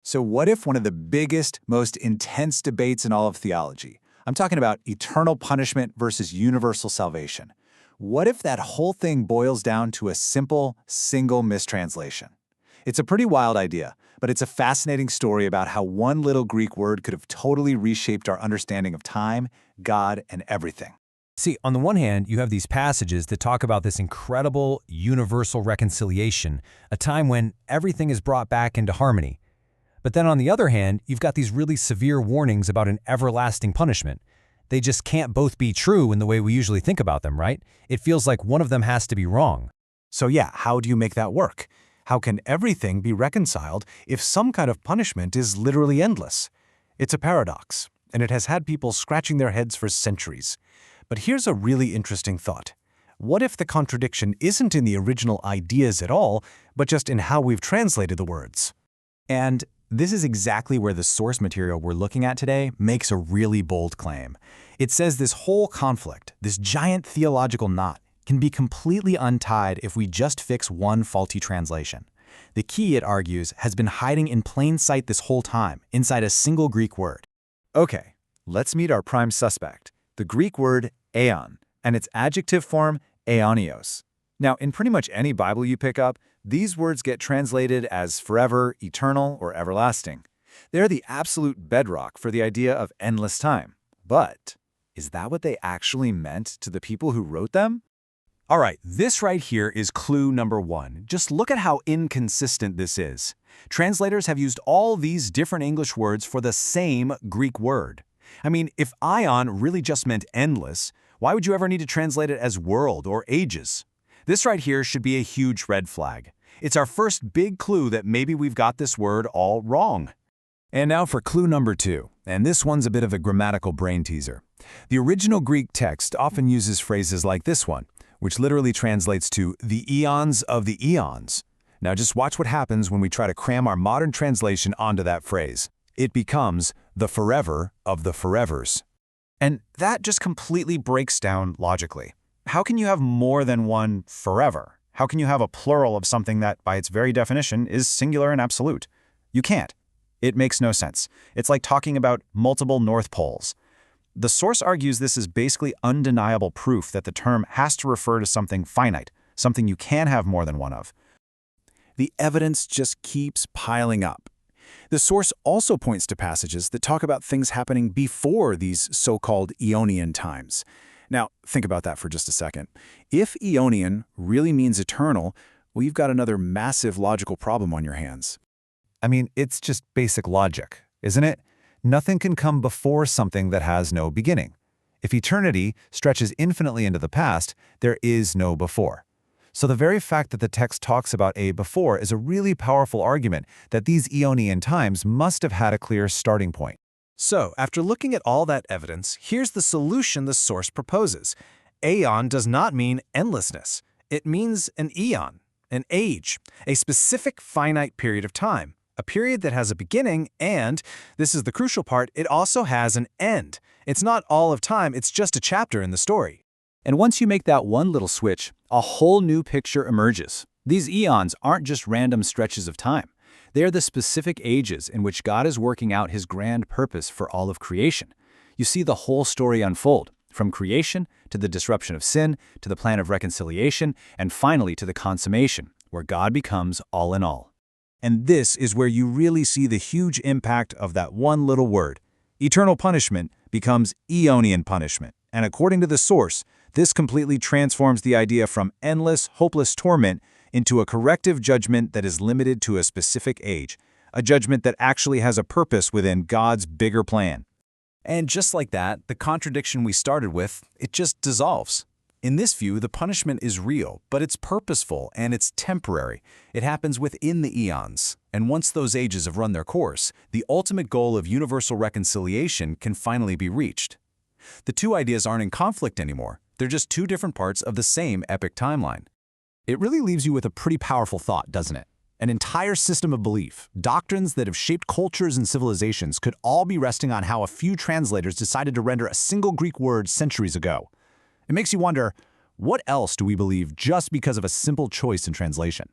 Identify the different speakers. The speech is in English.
Speaker 1: So what if one of the biggest, most intense debates in all of theology, I'm talking about eternal punishment versus universal salvation, what if that whole thing boils down to a simple, single mistranslation? It's a pretty wild idea, but it's a fascinating story about how one little Greek word could have totally reshaped our understanding of time, God, and everything.
Speaker 2: See, on the one hand, you have these passages that talk about this incredible universal reconciliation, a time when everything is brought back into harmony. But then on the other hand, you've got these really severe warnings about an everlasting punishment. They just can't both be true in the way we usually think about them, right? It feels like one of them has to be wrong.
Speaker 3: So yeah, how do you make that work? How can everything be reconciled if some kind of punishment is literally endless? It's a paradox, and it has had people scratching their heads for centuries. But here's a really interesting thought. What if the contradiction isn't in the original ideas at all, but just in how we've translated the words?
Speaker 1: And this is exactly where the source material we're looking at today makes a really bold claim. It says this whole conflict, this giant theological knot, can be completely untied if we just fix one faulty translation. The key, it argues, has been hiding in plain sight this whole time, inside a single Greek word. Okay, let's meet our prime suspect, the Greek word aion, and its adjective form aionios. Now, in pretty much any Bible you pick up, these words get translated as forever, eternal, or everlasting. They're the absolute bedrock for the idea of endless time. But is that what they actually meant to the people who wrote them?
Speaker 4: All right, this right here is clue number one. Just look at how inconsistent this is. Translators have used all these different English words for the same Greek word. I mean, if aion really just meant endless, why would you ever need to translate it as world or ages? This right here should be a huge red flag. It's our first big clue that maybe we've got this word all wrong.
Speaker 2: And now for clue number two, and this one's a bit of a grammatical brain teaser. The original Greek text often uses phrases like this one, which literally translates to the eons of the eons. Now just watch what happens when we try to cram our modern translation onto that phrase. It becomes the forever of the forevers.
Speaker 3: And that just completely breaks down logically. How can you have more than one forever? How can you have a plural of something that, by its very definition, is singular and absolute? You can't. It makes no sense. It's like talking about multiple North Poles. The source argues this is basically undeniable proof that the term has to refer to something finite, something you can have more than one of.
Speaker 1: The evidence just keeps piling up. The source also points to passages that talk about things happening before these so-called Aeonian times. Now, think about that for just a second. If Aeonian really means eternal, well, you've got another massive logical problem on your hands.
Speaker 2: I mean, it's just basic logic, isn't it? Nothing can come before something that has no beginning. If eternity stretches infinitely into the past, there is no before. So the very fact that the text talks about a before is a really powerful argument that these Aeonian times must have had a clear starting point.
Speaker 3: So, after looking at all that evidence, here's the solution the source proposes. Aion does not mean endlessness. It means an eon, an age, a specific finite period of time, a period that has a beginning and, this is the crucial part, it also has an end. It's not all of time, it's just a chapter in the story.
Speaker 1: And once you make that one little switch, a whole new picture emerges. These eons aren't just random stretches of time. They are the specific ages in which God is working out his grand purpose for all of creation. You see the whole story unfold, from creation to the disruption of sin, to the plan of reconciliation, and finally to the consummation, where God becomes all in all. And this is where you really see the huge impact of that one little word. Eternal punishment becomes Aeonian punishment. And according to the source, this completely transforms the idea from endless, hopeless torment into a corrective judgment that is limited to a specific age, a judgment that actually has a purpose within God's bigger plan.
Speaker 4: And just like that, the contradiction we started with, it just dissolves. In this view, the punishment is real, but it's purposeful and it's temporary. It happens within the eons. And once those ages have run their course, the ultimate goal of universal reconciliation can finally be reached. The two ideas aren't in conflict anymore. They're just two different parts of the same epic timeline.
Speaker 1: It really leaves you with a pretty powerful thought, doesn't it? An entire system of belief, doctrines that have shaped cultures and civilizations could all be resting on how a few translators decided to render a single Greek word centuries ago. It makes you wonder, what else do we believe just because of a simple choice in translation?